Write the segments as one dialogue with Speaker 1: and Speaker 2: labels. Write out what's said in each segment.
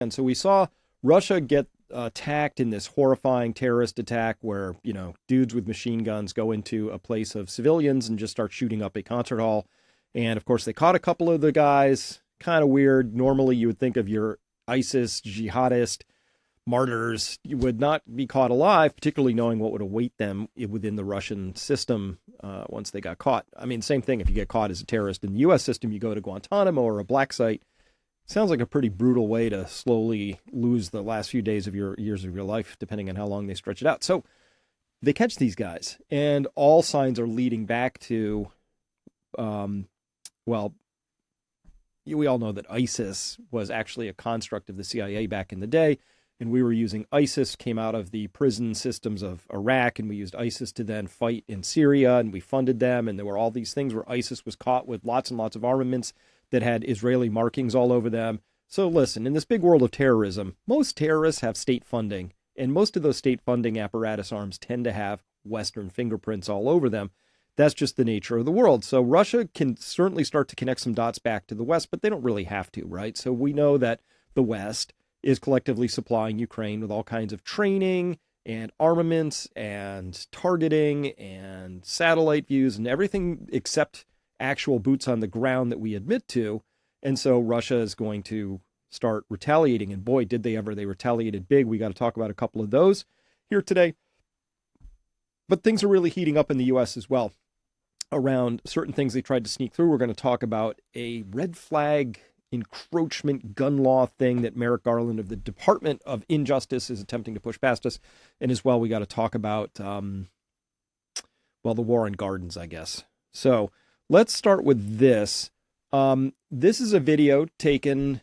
Speaker 1: And so we saw Russia get attacked in this horrifying terrorist attack where, dudes with machine guns go into a place of civilians and just start shooting up a concert hall. And of course, they caught a couple of the guys. Kind of weird. Normally, you would think of your ISIS jihadist martyrs, you would not be caught alive, particularly knowing what would await them within the Russian system once they got caught. I mean, same thing if you get caught as a terrorist in the U.S. system, you go to Guantanamo or a black site. Sounds like a pretty brutal way to slowly lose the last few days of your years of your life, depending on how long they stretch it out. So they catch these guys, and all signs are leading back to, well, we all know that ISIS was actually a construct of the CIA back in the day, and we were using ISIS, came out of the prison systems of Iraq, and we used ISIS to then fight in Syria, and we funded them, and there were all these things where ISIS was caught with lots and lots of armaments that had Israeli markings all over them. So listen, in this big world of terrorism, most terrorists have state funding, and most of those state funding apparatus arms tend to have Western fingerprints all over them. That's just the nature of the world. So Russia can certainly start to connect some dots back to the West, but they don't really have to, right? So we know that the West is collectively supplying Ukraine with all kinds of training and armaments and targeting and satellite views and everything except actual boots on the ground that we admit to. And so Russia is going to start retaliating. And boy, did they ever. They retaliated big. We got to talk about a couple of those here today. But things are really heating up in the U.S. as well around certain things they tried to sneak through. We're going to talk about a red flag encroachment gun law thing that Merrick Garland of the Department of Injustice is attempting to push past us. And as well, we got to talk about, the war on gardens, I guess. So let's start with this. This is a video taken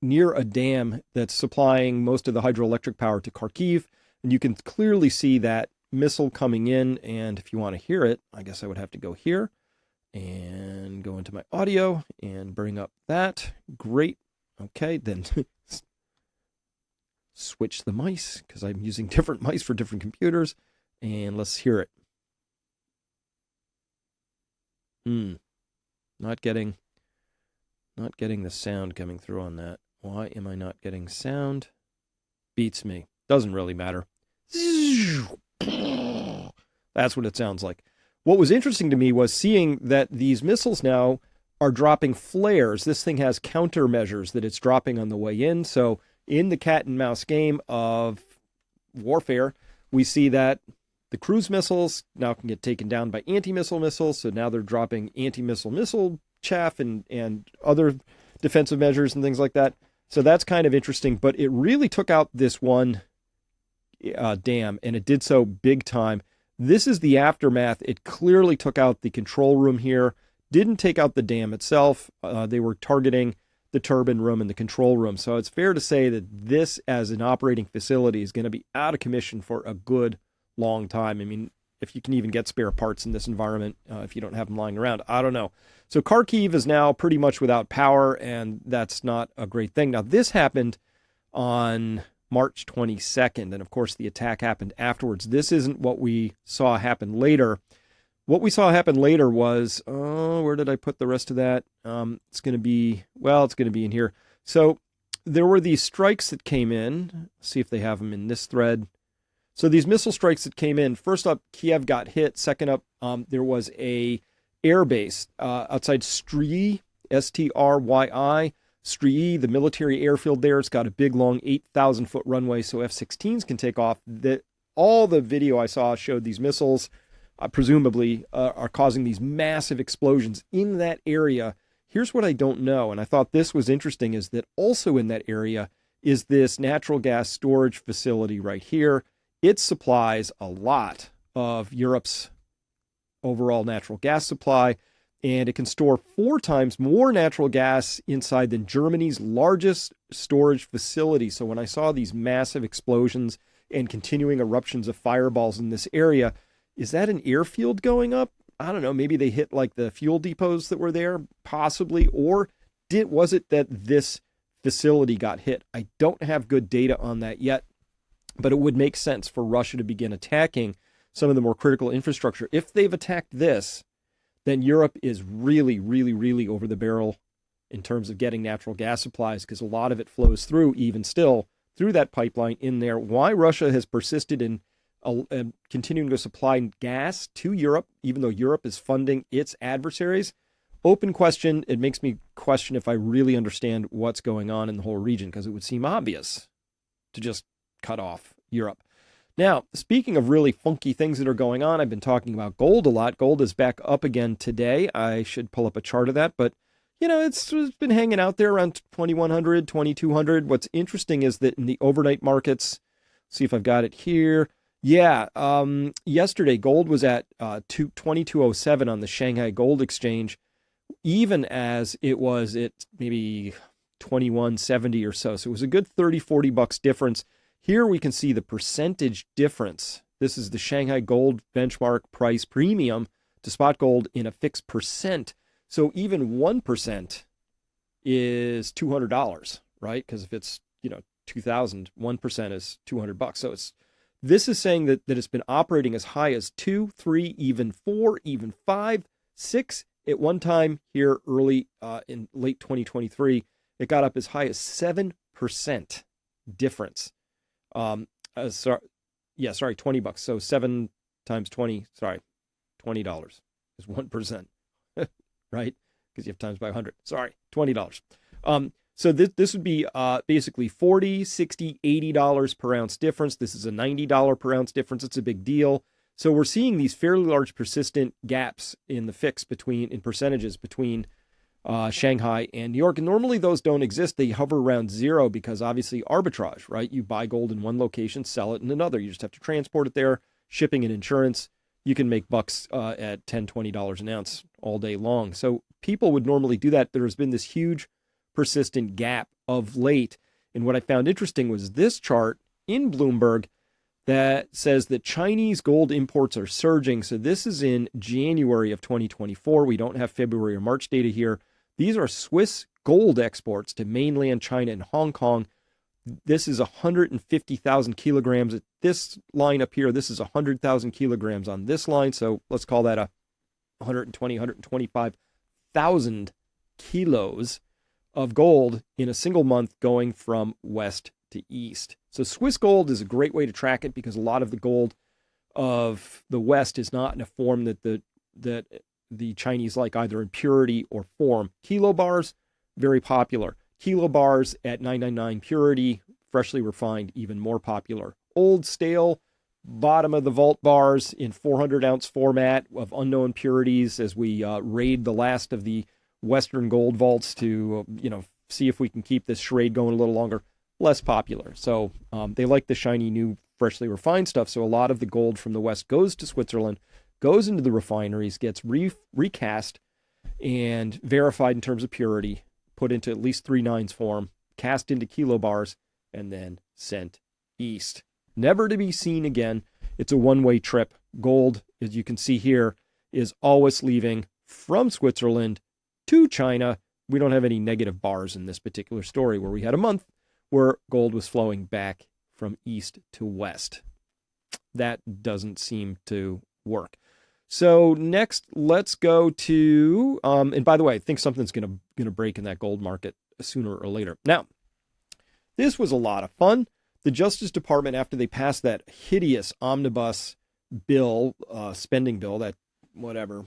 Speaker 1: near a dam that's supplying most of the hydroelectric power to Kharkiv. And you can clearly see that missile coming in. And if you want to hear it, I guess I would have to go here and go into my audio and bring up that. Great. Okay, then switch the mice because I'm using different mice for different computers. And let's hear it. Not getting the sound coming through on that. Why am I not getting sound? Beats me. Doesn't really matter. That's what it sounds like. What was interesting to me was seeing that these missiles now are dropping flares. This thing has countermeasures that it's dropping on the way in. So in the cat and mouse game of warfare, we see that the cruise missiles now can get taken down by anti-missile missiles. So now they're dropping anti-missile missile chaff and other defensive measures and things like that. So that's kind of interesting. But it really took out this one dam, and it did so big time. This is the aftermath. It clearly took out the control room here. Didn't take out the dam itself. They were targeting the turbine room and the control room. So it's fair to say that this, as an operating facility, is going to be out of commission for a good long time. I mean, if you can even get spare parts in this environment, if you don't have them lying around, I don't know. So Kharkiv is now pretty much without power, and that's not a great thing. Now, this happened on March 22nd, and of course the attack happened afterwards. This isn't what we saw happen later. What we saw happen later was, where did I put the rest of that? It's going to be in here. So there were these strikes that came in. Let's see if they have them in this thread. So these missile strikes that came in, first up, Kiev got hit. Second up, there was a air base outside Stryi, Stryi. Stryi, the military airfield there. It's got a big, long 8,000-foot runway, so F-16s can take off. All the video I saw showed these missiles, presumably, are causing these massive explosions in that area. Here's what I don't know, and I thought this was interesting, is that also in that area is this natural gas storage facility right here. It supplies a lot of Europe's overall natural gas supply, and it can store 4 times more natural gas inside than Germany's largest storage facility. So when I saw these massive explosions and continuing eruptions of fireballs in this area, is that an airfield going up? I don't know. Maybe they hit like the fuel depots that were there, possibly. Or was it that this facility got hit? I don't have good data on that yet, but it would make sense for Russia to begin attacking some of the more critical infrastructure. If they've attacked this, then Europe is really, really, really over the barrel in terms of getting natural gas supplies, because a lot of it flows through, even still, through that pipeline in there. Why Russia has persisted in continuing to supply gas to Europe, even though Europe is funding its adversaries, open question. It makes me question if I really understand what's going on in the whole region, because it would seem obvious to just cut off Europe. Now, speaking of really funky things that are going on, I've been talking about gold a lot. Gold is back up again today. I should pull up a chart of that, but it's been hanging out there around 2,100, 2,200. What's interesting is that in the overnight markets, see if I've got it here. Yeah, yesterday gold was at 2207 on the Shanghai Gold Exchange, even as it was at maybe 2170 or so. So it was a good 30, $40 difference. Here we can see the percentage difference. This is the Shanghai Gold benchmark price premium to spot gold in a fixed percent. So even 1% is $200, right? Because if it's 2,000, 1% is $200. So this is saying that it's been operating as high as 2, 3, even 4, even 5, 6. At one time here early in late 2023, it got up as high as 7% difference. $20. So 7 times 20, $20 is 1%, right? Because you have times by 100. $20. So this would be basically $40, $60, $80 per ounce difference. This is a $90 per ounce difference. It's a big deal. So we're seeing these fairly large persistent gaps in the fix in percentages between Shanghai and New York. And normally those don't exist. They hover around zero because obviously arbitrage, right? You buy gold in one location, sell it in another. You just have to transport it there, shipping and insurance. You can make bucks at $10, $20 an ounce all day long. So people would normally do that. There's been this huge persistent gap of late. And what I found interesting was this chart in Bloomberg that says that Chinese gold imports are surging. So this is in January of 2024. We don't have February or March data here. These are Swiss gold exports to mainland China and Hong Kong. This is 150,000 kilograms at this line up here. This is 100,000 kilograms on this line. So let's call that a 125,000 kilos of gold in a single month going from west to east. So Swiss gold is a great way to track it because a lot of the gold of the West is not in a form that the Chinese like, either in purity or form. Kilo bars, very popular. Kilo bars at 999 purity, freshly refined, even more popular. Old, stale, bottom of the vault bars in 400-ounce format of unknown purities as we raid the last of the Western gold vaults to, see if we can keep this charade going a little longer. Less popular. So they like the shiny, new, freshly refined stuff. So a lot of the gold from the West goes to Switzerland, goes into the refineries, gets recast and verified in terms of purity, put into at least 3 nines form, cast into kilo bars, and then sent east. Never to be seen again. It's a one-way trip. Gold, as you can see here, is always leaving from Switzerland to China. We don't have any negative bars in this particular story where we had a month where gold was flowing back from east to west. That doesn't seem to work. So next, let's go to, and by the way, I think something's going to break in that gold market sooner or later. Now, this was a lot of fun. The Justice Department, after they passed that hideous omnibus bill, spending bill, that whatever,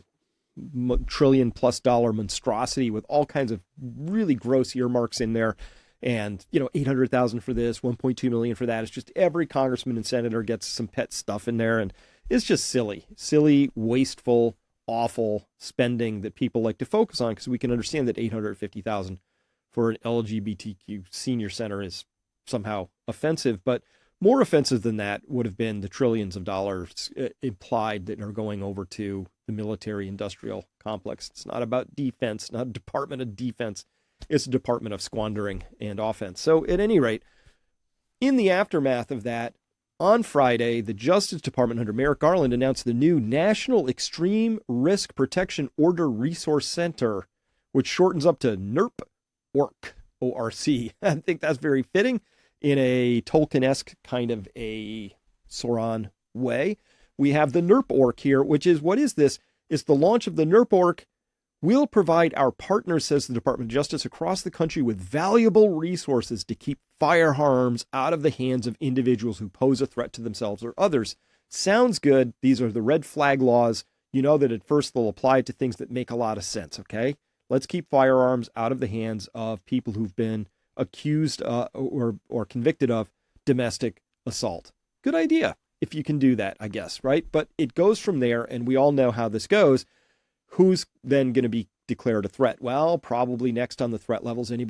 Speaker 1: $1 trillion+ monstrosity with all kinds of really gross earmarks in there, and 800,000 for this, 1.2 million for that. It's just every congressman and senator gets some pet stuff in there, and it's just silly, wasteful, awful spending that people like to focus on, because we can understand that 850,000 for an LGBTQ senior center is somehow offensive, but more offensive than that would have been the trillions of dollars implied that are going over to the military industrial complex. It's not about defense, not a Department of Defense. It's a department of squandering and offense. So at any rate, in the aftermath of that, on Friday, the Justice Department under Merrick Garland announced the new National Extreme Risk Protection Order Resource Center, which shortens up to NERP ORC, O-R-C. I think that's very fitting in a Tolkien-esque kind of a Sauron way. We have the NERP ORC here, which is, what is this? It's the launch of the NERP ORC We'll provide our partners, says the Department of Justice, across the country with valuable resources to keep firearms out of the hands of individuals who pose a threat to themselves or others. Sounds good. These are the red flag laws. You know that at first they'll apply to things that make a lot of sense, okay? Let's keep firearms out of the hands of people who've been accused or convicted of domestic assault. Good idea, if you can do that, I guess, right? But it goes from there, and we all know how this goes. Who's then going to be declared a threat? Well, probably next on the threat levels, anybody